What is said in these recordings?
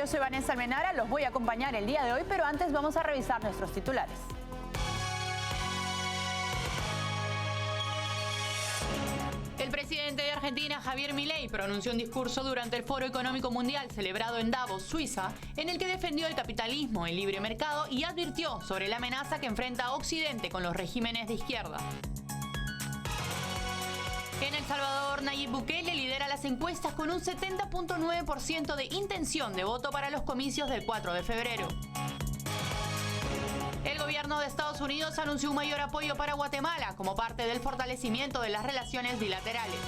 Yo soy Vanessa Almenara, los voy a acompañar el día de hoy, pero antes vamos a revisar nuestros titulares. El presidente de Argentina, Javier Milei, pronunció un discurso durante el Foro Económico Mundial celebrado en Davos, Suiza, en el que defendió el capitalismo, el libre mercado y advirtió sobre la amenaza que enfrenta Occidente con los regímenes de izquierda. En El Salvador, Nayib Bukele lidera las encuestas con un 70.9% de intención de voto para los comicios del 4 de febrero. El gobierno de Estados Unidos anunció un mayor apoyo para Guatemala como parte del fortalecimiento de las relaciones bilaterales.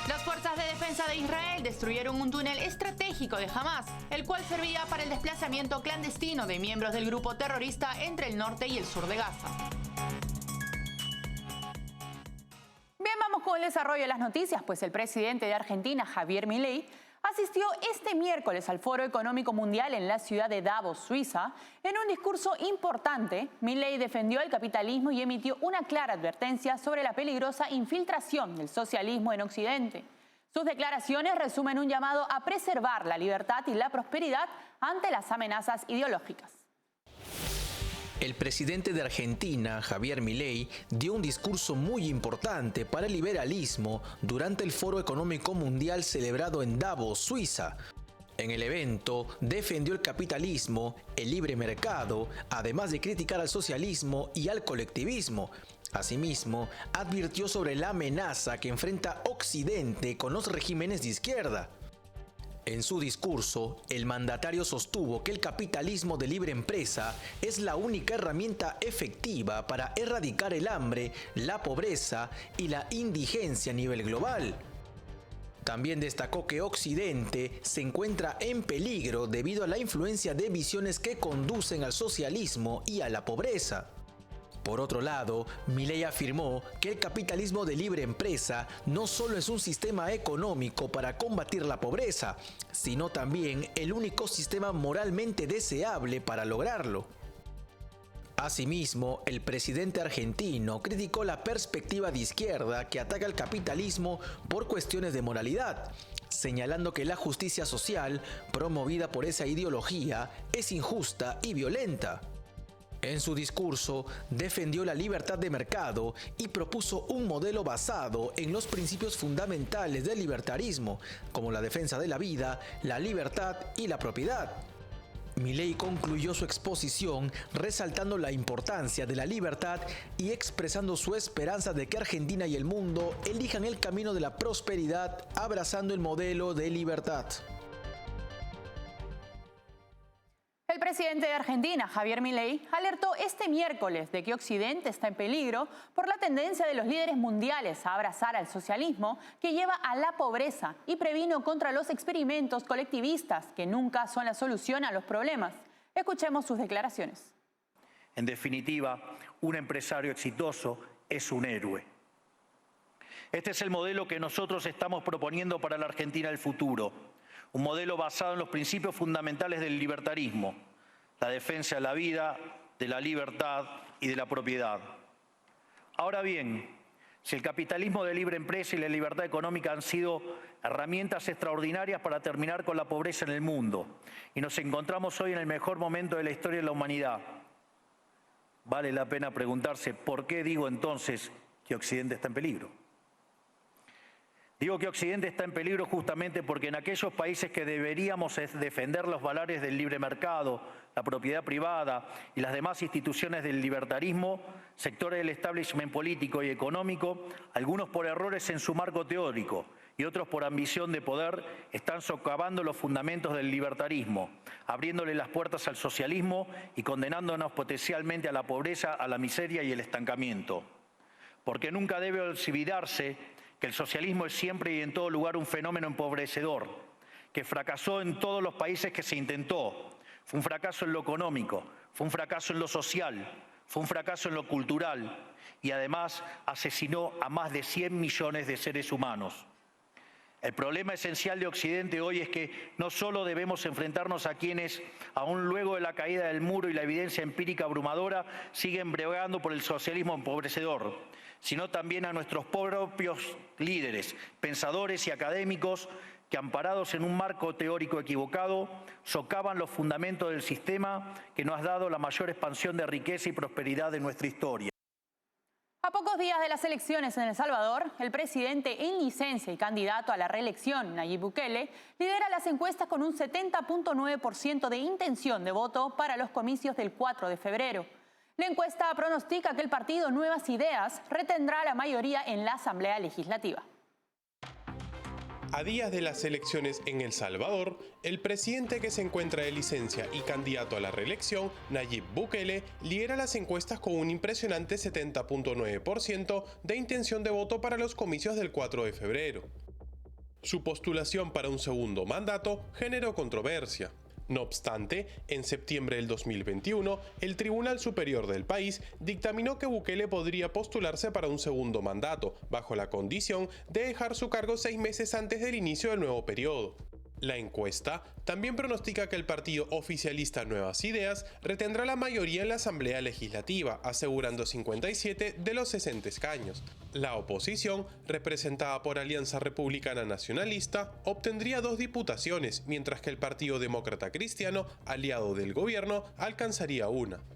Las fuerzas de defensa de Israel destruyeron un túnel estratégico de Hamás, el cual servía para el desplazamiento clandestino de miembros del grupo terrorista entre el norte y el sur de Gaza. Bien, vamos con el desarrollo de las noticias, pues el presidente de Argentina, Javier Milei, asistió este miércoles al Foro Económico Mundial en la ciudad de Davos, Suiza. En un discurso importante, Milei defendió el capitalismo y emitió una clara advertencia sobre la peligrosa infiltración del socialismo en Occidente. Sus declaraciones resumen un llamado a preservar la libertad y la prosperidad ante las amenazas ideológicas. El presidente de Argentina, Javier Milei, dio un discurso muy importante para el liberalismo durante el Foro Económico Mundial celebrado en Davos, Suiza. En el evento, defendió el capitalismo, el libre mercado, además de criticar al socialismo y al colectivismo. Asimismo, advirtió sobre la amenaza que enfrenta Occidente con los regímenes de izquierda. En su discurso, el mandatario sostuvo que el capitalismo de libre empresa es la única herramienta efectiva para erradicar el hambre, la pobreza y la indigencia a nivel global. También destacó que Occidente se encuentra en peligro debido a la influencia de visiones que conducen al socialismo y a la pobreza. Por otro lado, Milei afirmó que el capitalismo de libre empresa no solo es un sistema económico para combatir la pobreza, sino también el único sistema moralmente deseable para lograrlo. Asimismo, el presidente argentino criticó la perspectiva de izquierda que ataca al capitalismo por cuestiones de moralidad, señalando que la justicia social promovida por esa ideología es injusta y violenta. En su discurso, defendió la libertad de mercado y propuso un modelo basado en los principios fundamentales del libertarismo, como la defensa de la vida, la libertad y la propiedad. Milei concluyó su exposición resaltando la importancia de la libertad y expresando su esperanza de que Argentina y el mundo elijan el camino de la prosperidad, abrazando el modelo de libertad. El presidente de Argentina, Javier Milei, alertó este miércoles de que Occidente está en peligro por la tendencia de los líderes mundiales a abrazar al socialismo que lleva a la pobreza y previno contra los experimentos colectivistas que nunca son la solución a los problemas. Escuchemos sus declaraciones. En definitiva, un empresario exitoso es un héroe. Este es el modelo que nosotros estamos proponiendo para la Argentina del futuro. Un modelo basado en los principios fundamentales del libertarismo, la defensa de la vida, de la libertad y de la propiedad. Ahora bien, si el capitalismo de libre empresa y la libertad económica han sido herramientas extraordinarias para terminar con la pobreza en el mundo, y nos encontramos hoy en el mejor momento de la historia de la humanidad, vale la pena preguntarse por qué digo entonces que Occidente está en peligro. Digo que Occidente está en peligro justamente porque en aquellos países que deberíamos defender los valores del libre mercado, la propiedad privada y las demás instituciones del libertarismo, sectores del establishment político y económico, algunos por errores en su marco teórico y otros por ambición de poder, están socavando los fundamentos del libertarismo, abriéndole las puertas al socialismo y condenándonos potencialmente a la pobreza, a la miseria y el estancamiento. Porque nunca debe olvidarse que el socialismo es siempre y en todo lugar un fenómeno empobrecedor, que fracasó en todos los países que se intentó. Fue un fracaso en lo económico, fue un fracaso en lo social, fue un fracaso en lo cultural y además asesinó a más de 100 millones de seres humanos. El problema esencial de Occidente hoy es que no solo debemos enfrentarnos a quienes, aún luego de la caída del muro y la evidencia empírica abrumadora, siguen bregando por el socialismo empobrecedor, sino también a nuestros propios líderes, pensadores y académicos que, amparados en un marco teórico equivocado, socavan los fundamentos del sistema que nos ha dado la mayor expansión de riqueza y prosperidad de nuestra historia. A pocos días de las elecciones en El Salvador, el presidente en licencia y candidato a la reelección, Nayib Bukele, lidera las encuestas con un 70.9% de intención de voto para los comicios del 4 de febrero. La encuesta pronostica que el partido Nuevas Ideas retendrá la mayoría en la Asamblea Legislativa. A días de las elecciones en El Salvador, el presidente que se encuentra de licencia y candidato a la reelección, Nayib Bukele, lidera las encuestas con un impresionante 70.9% de intención de voto para los comicios del 4 de febrero. Su postulación para un segundo mandato generó controversia. No obstante, en septiembre del 2021, el Tribunal Superior del país dictaminó que Bukele podría postularse para un segundo mandato, bajo la condición de dejar su cargo 6 meses antes del inicio del nuevo periodo. La encuesta también pronostica que el partido oficialista Nuevas Ideas retendrá la mayoría en la Asamblea Legislativa, asegurando 57 de los 60 escaños. La oposición, representada por Alianza Republicana Nacionalista, obtendría 2 diputaciones, mientras que el Partido Demócrata Cristiano, aliado del gobierno, alcanzaría 1.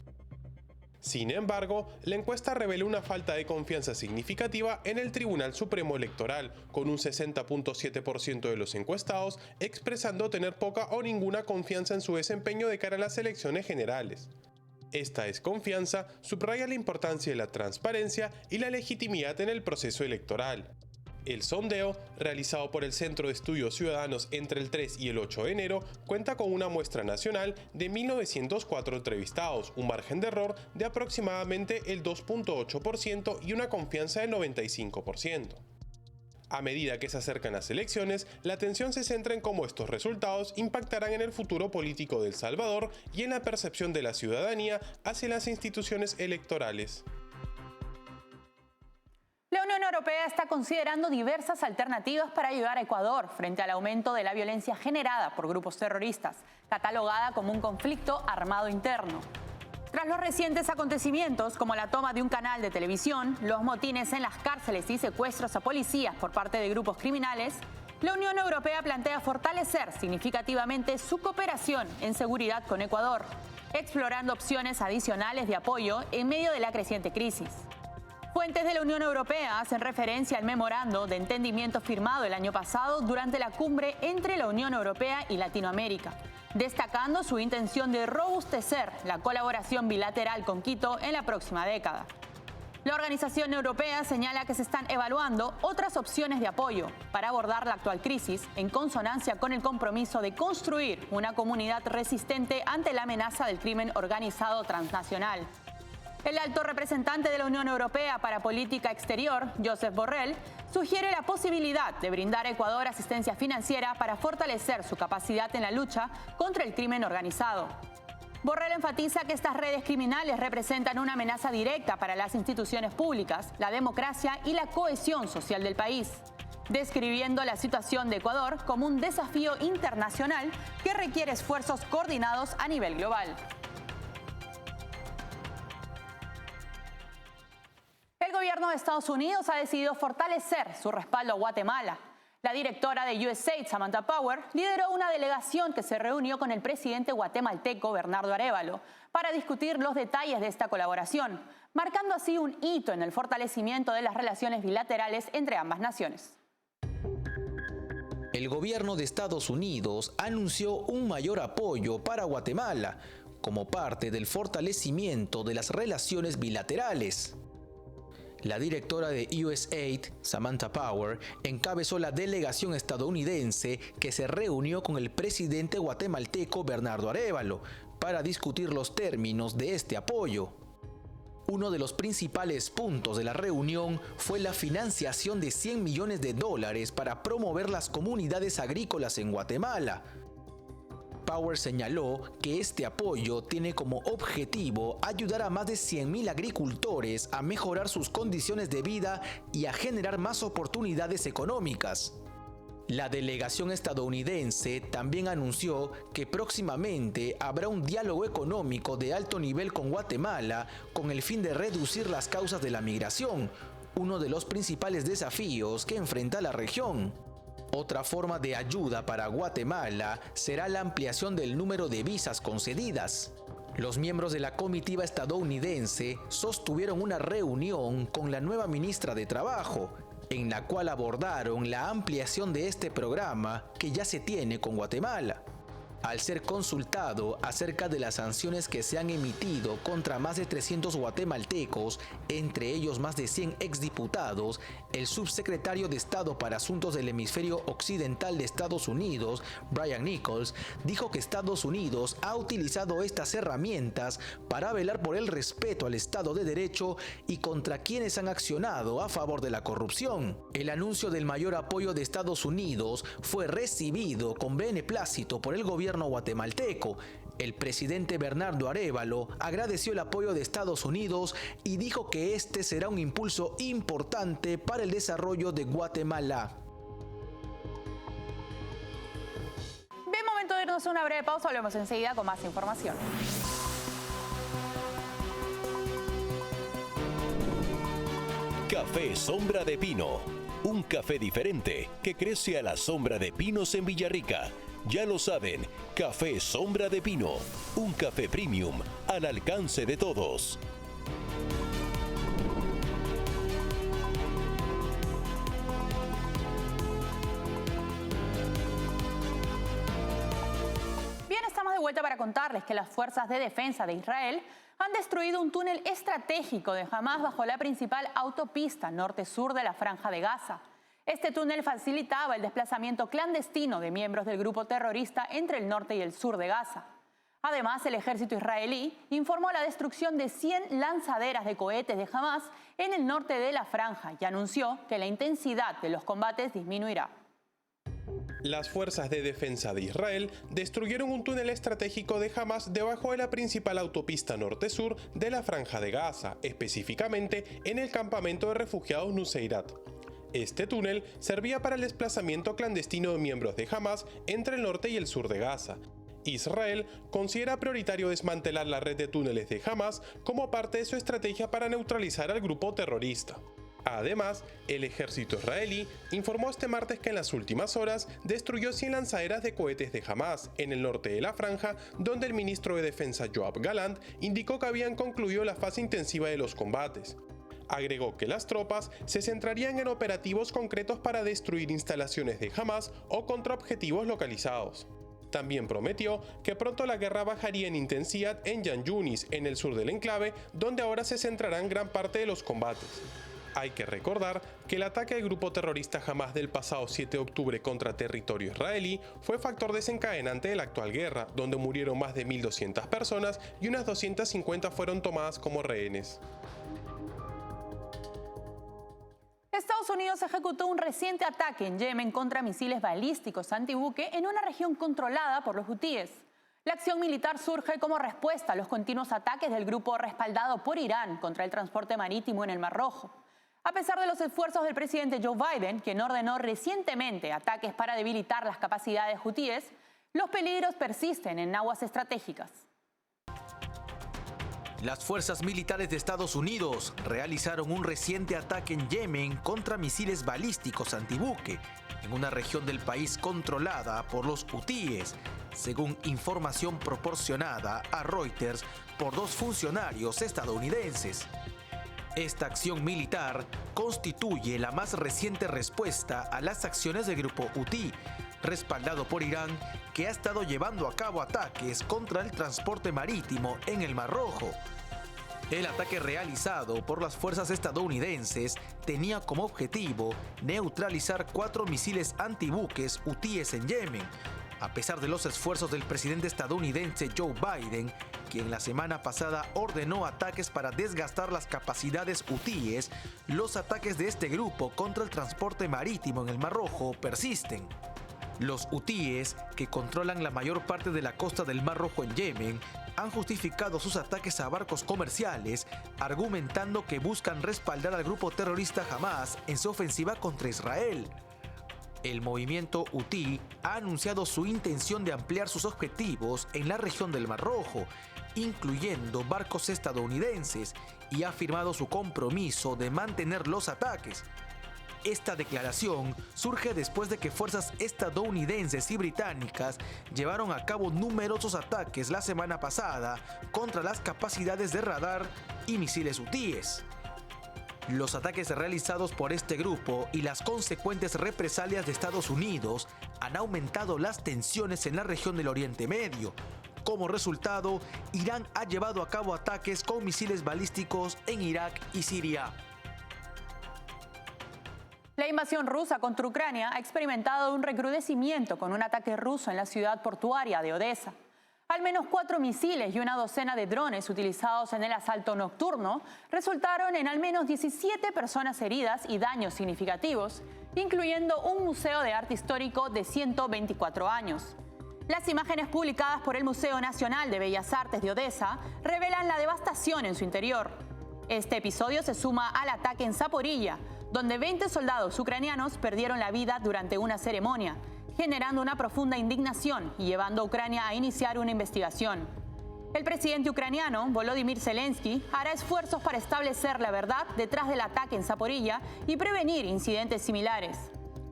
Sin embargo, la encuesta revela una falta de confianza significativa en el Tribunal Supremo Electoral, con un 60.7% de los encuestados expresando tener poca o ninguna confianza en su desempeño de cara a las elecciones generales. Esta desconfianza subraya la importancia de la transparencia y la legitimidad en el proceso electoral. El sondeo, realizado por el Centro de Estudios Ciudadanos entre el 3 y el 8 de enero, cuenta con una muestra nacional de 1.904 entrevistados, un margen de error de aproximadamente el 2.8% y una confianza del 95%. A medida que se acercan las elecciones, la atención se centra en cómo estos resultados impactarán en el futuro político de El Salvador y en la percepción de la ciudadanía hacia las instituciones electorales. La Unión Europea está considerando diversas alternativas para ayudar a Ecuador frente al aumento de la violencia generada por grupos terroristas, catalogada como un conflicto armado interno. Tras los recientes acontecimientos, como la toma de un canal de televisión, los motines en las cárceles y secuestros a policías por parte de grupos criminales, la Unión Europea plantea fortalecer significativamente su cooperación en seguridad con Ecuador, explorando opciones adicionales de apoyo en medio de la creciente crisis. Fuentes de la Unión Europea hacen referencia al memorando de entendimiento firmado el año pasado durante la cumbre entre la Unión Europea y Latinoamérica, destacando su intención de robustecer la colaboración bilateral con Quito en la próxima década. La organización europea señala que se están evaluando otras opciones de apoyo para abordar la actual crisis en consonancia con el compromiso de construir una comunidad resistente ante la amenaza del crimen organizado transnacional. El alto representante de la Unión Europea para Política Exterior, Josep Borrell, sugiere la posibilidad de brindar a Ecuador asistencia financiera para fortalecer su capacidad en la lucha contra el crimen organizado. Borrell enfatiza que estas redes criminales representan una amenaza directa para las instituciones públicas, la democracia y la cohesión social del país, describiendo la situación de Ecuador como un desafío internacional que requiere esfuerzos coordinados a nivel global. El gobierno de Estados Unidos ha decidido fortalecer su respaldo a Guatemala. La directora de USAID, Samantha Power, lideró una delegación que se reunió con el presidente guatemalteco, Bernardo Arévalo, para discutir los detalles de esta colaboración, marcando así un hito en el fortalecimiento de las relaciones bilaterales entre ambas naciones. El gobierno de Estados Unidos anunció un mayor apoyo para Guatemala como parte del fortalecimiento de las relaciones bilaterales. La directora de USAID, Samantha Power, encabezó la delegación estadounidense que se reunió con el presidente guatemalteco Bernardo Arévalo para discutir los términos de este apoyo. Uno de los principales puntos de la reunión fue la financiación de $100 millones para promover las comunidades agrícolas en Guatemala. Power señaló que este apoyo tiene como objetivo ayudar a más de 100.000 agricultores a mejorar sus condiciones de vida y a generar más oportunidades económicas. La delegación estadounidense también anunció que próximamente habrá un diálogo económico de alto nivel con Guatemala con el fin de reducir las causas de la migración, uno de los principales desafíos que enfrenta la región. Otra forma de ayuda para Guatemala será la ampliación del número de visas concedidas. Los miembros de la comitiva estadounidense sostuvieron una reunión con la nueva ministra de Trabajo, en la cual abordaron la ampliación de este programa que ya se tiene con Guatemala. Al ser consultado acerca de las sanciones que se han emitido contra más de 300 guatemaltecos, entre ellos más de 100 exdiputados, el subsecretario de Estado para Asuntos del Hemisferio Occidental de Estados Unidos, Brian Nichols, dijo que Estados Unidos ha utilizado estas herramientas para velar por el respeto al Estado de Derecho y contra quienes han accionado a favor de la corrupción. El anuncio del mayor apoyo de Estados Unidos fue recibido con beneplácito por el gobierno guatemalteco. El presidente Bernardo Arévalo agradeció el apoyo de Estados Unidos y dijo que este será un impulso importante para el desarrollo de Guatemala. Bien, momento de irnos a una breve pausa, volvemos enseguida con más información. Café Sombra de Pino, un café diferente que crece a la sombra de pinos en Villarrica. Ya lo saben, Café Sombra de Pino, un café premium al alcance de todos. Bien, estamos de vuelta para contarles que las fuerzas de defensa de Israel han destruido un túnel estratégico de Hamás bajo la principal autopista norte-sur de la Franja de Gaza. Este túnel facilitaba el desplazamiento clandestino de miembros del grupo terrorista entre el norte y el sur de Gaza. Además, el ejército israelí informó la destrucción de 100 lanzaderas de cohetes de Hamás en el norte de la franja y anunció que la intensidad de los combates disminuirá. Las fuerzas de defensa de Israel destruyeron un túnel estratégico de Hamás debajo de la principal autopista norte-sur de la Franja de Gaza, específicamente en el campamento de refugiados Nuseirat. Este túnel servía para el desplazamiento clandestino de miembros de Hamás entre el norte y el sur de Gaza. Israel considera prioritario desmantelar la red de túneles de Hamás como parte de su estrategia para neutralizar al grupo terrorista. Además, el ejército israelí informó este martes que en las últimas horas destruyó 100 lanzaderas de cohetes de Hamás en el norte de la franja, donde el ministro de Defensa Yoav Gallant indicó que habían concluido la fase intensiva de los combates. Agregó que las tropas se centrarían en operativos concretos para destruir instalaciones de Hamás o contra objetivos localizados. También prometió que pronto la guerra bajaría en intensidad en Yan Yunis, en el sur del enclave, donde ahora se centrarán gran parte de los combates. Hay que recordar que el ataque del grupo terrorista Hamás del pasado 7 de octubre contra territorio israelí fue factor desencadenante de la actual guerra, donde murieron más de 1.200 personas y unas 250 fueron tomadas como rehenes. Estados Unidos ejecutó un reciente ataque en Yemen contra misiles balísticos antibuque en una región controlada por los hutíes. La acción militar surge como respuesta a los continuos ataques del grupo respaldado por Irán contra el transporte marítimo en el Mar Rojo. A pesar de los esfuerzos del presidente Joe Biden, quien ordenó recientemente ataques para debilitar las capacidades hutíes, los peligros persisten en aguas estratégicas. Las fuerzas militares de Estados Unidos realizaron un reciente ataque en Yemen contra misiles balísticos antibuque en una región del país controlada por los hutíes, según información proporcionada a Reuters por 2 funcionarios estadounidenses. Esta acción militar constituye la más reciente respuesta a las acciones del grupo hutí, respaldado por Irán, que ha estado llevando a cabo ataques contra el transporte marítimo en el Mar Rojo. El ataque realizado por las fuerzas estadounidenses tenía como objetivo neutralizar 4 misiles antibuques hutíes en Yemen, a pesar de los esfuerzos del presidente estadounidense Joe Biden, quien la semana pasada ordenó ataques para desgastar las capacidades hutíes. Los ataques de este grupo contra el transporte marítimo en el Mar Rojo persisten. Los hutíes, que controlan la mayor parte de la costa del Mar Rojo en Yemen, han justificado sus ataques a barcos comerciales, argumentando que buscan respaldar al grupo terrorista Hamás en su ofensiva contra Israel. El movimiento hutí ha anunciado su intención de ampliar sus objetivos en la región del Mar Rojo, incluyendo barcos estadounidenses, y ha afirmado su compromiso de mantener los ataques. Esta declaración surge después de que fuerzas estadounidenses y británicas llevaron a cabo numerosos ataques la semana pasada contra las capacidades de radar y misiles hutíes. Los ataques realizados por este grupo y las consecuentes represalias de Estados Unidos han aumentado las tensiones en la región del Oriente Medio. Como resultado, Irán ha llevado a cabo ataques con misiles balísticos en Irak y Siria. La invasión rusa contra Ucrania ha experimentado un recrudecimiento con un ataque ruso en la ciudad portuaria de Odessa. Al menos 4 misiles y una docena de drones utilizados en el asalto nocturno resultaron en al menos 17 personas heridas y daños significativos, incluyendo un museo de arte histórico de 124 años. Las imágenes publicadas por el Museo Nacional de Bellas Artes de Odessa revelan la devastación en su interior. Este episodio se suma al ataque en Zaporilla, donde 20 soldados ucranianos perdieron la vida durante una ceremonia, generando una profunda indignación y llevando a Ucrania a iniciar una investigación. El presidente ucraniano, Volodymyr Zelensky, hará esfuerzos para establecer la verdad detrás del ataque en Zaporilla y prevenir incidentes similares.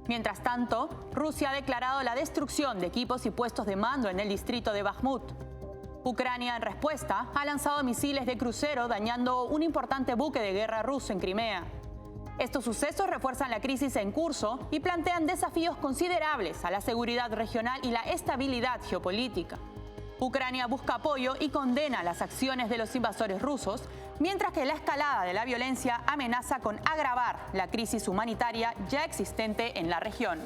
Mientras tanto, Rusia ha declarado la destrucción de equipos y puestos de mando en el distrito de Bakhmut. Ucrania, en respuesta, ha lanzado misiles de crucero dañando un importante buque de guerra ruso en Crimea. Estos sucesos refuerzan la crisis en curso y plantean desafíos considerables a la seguridad regional y la estabilidad geopolítica. Ucrania busca apoyo y condena las acciones de los invasores rusos, mientras que la escalada de la violencia amenaza con agravar la crisis humanitaria ya existente en la región.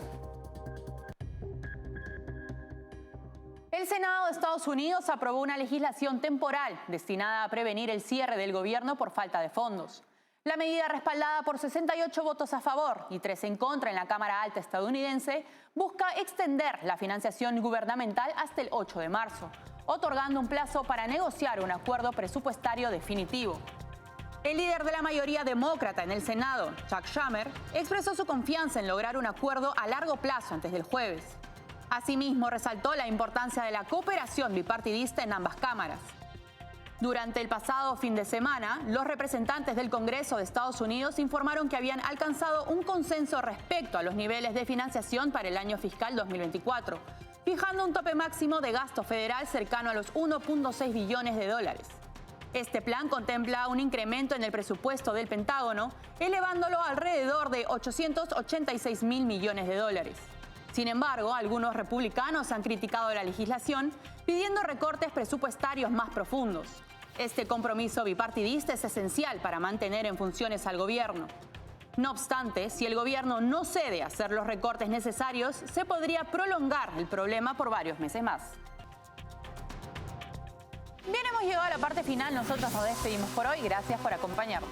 El Senado de Estados Unidos aprobó una legislación temporal destinada a prevenir el cierre del gobierno por falta de fondos. La medida, respaldada por 68 votos a favor y 3 en contra en la Cámara Alta estadounidense, busca extender la financiación gubernamental hasta el 8 de marzo, otorgando un plazo para negociar un acuerdo presupuestario definitivo. El líder de la mayoría demócrata en el Senado, Chuck Schumer, expresó su confianza en lograr un acuerdo a largo plazo antes del jueves. Asimismo, resaltó la importancia de la cooperación bipartidista en ambas cámaras. Durante el pasado fin de semana, los representantes del Congreso de Estados Unidos informaron que habían alcanzado un consenso respecto a los niveles de financiación para el año fiscal 2024, fijando un tope máximo de gasto federal cercano a los 1.6 billones de dólares. Este plan contempla un incremento en el presupuesto del Pentágono, elevándolo alrededor de 886 mil millones de dólares. Sin embargo, algunos republicanos han criticado la legislación, pidiendo recortes presupuestarios más profundos. Este compromiso bipartidista es esencial para mantener en funciones al gobierno. No obstante, si el gobierno no cede a hacer los recortes necesarios, se podría prolongar el problema por varios meses más. Bien, hemos llegado a la parte final. Nosotros nos despedimos por hoy. Gracias por acompañarnos.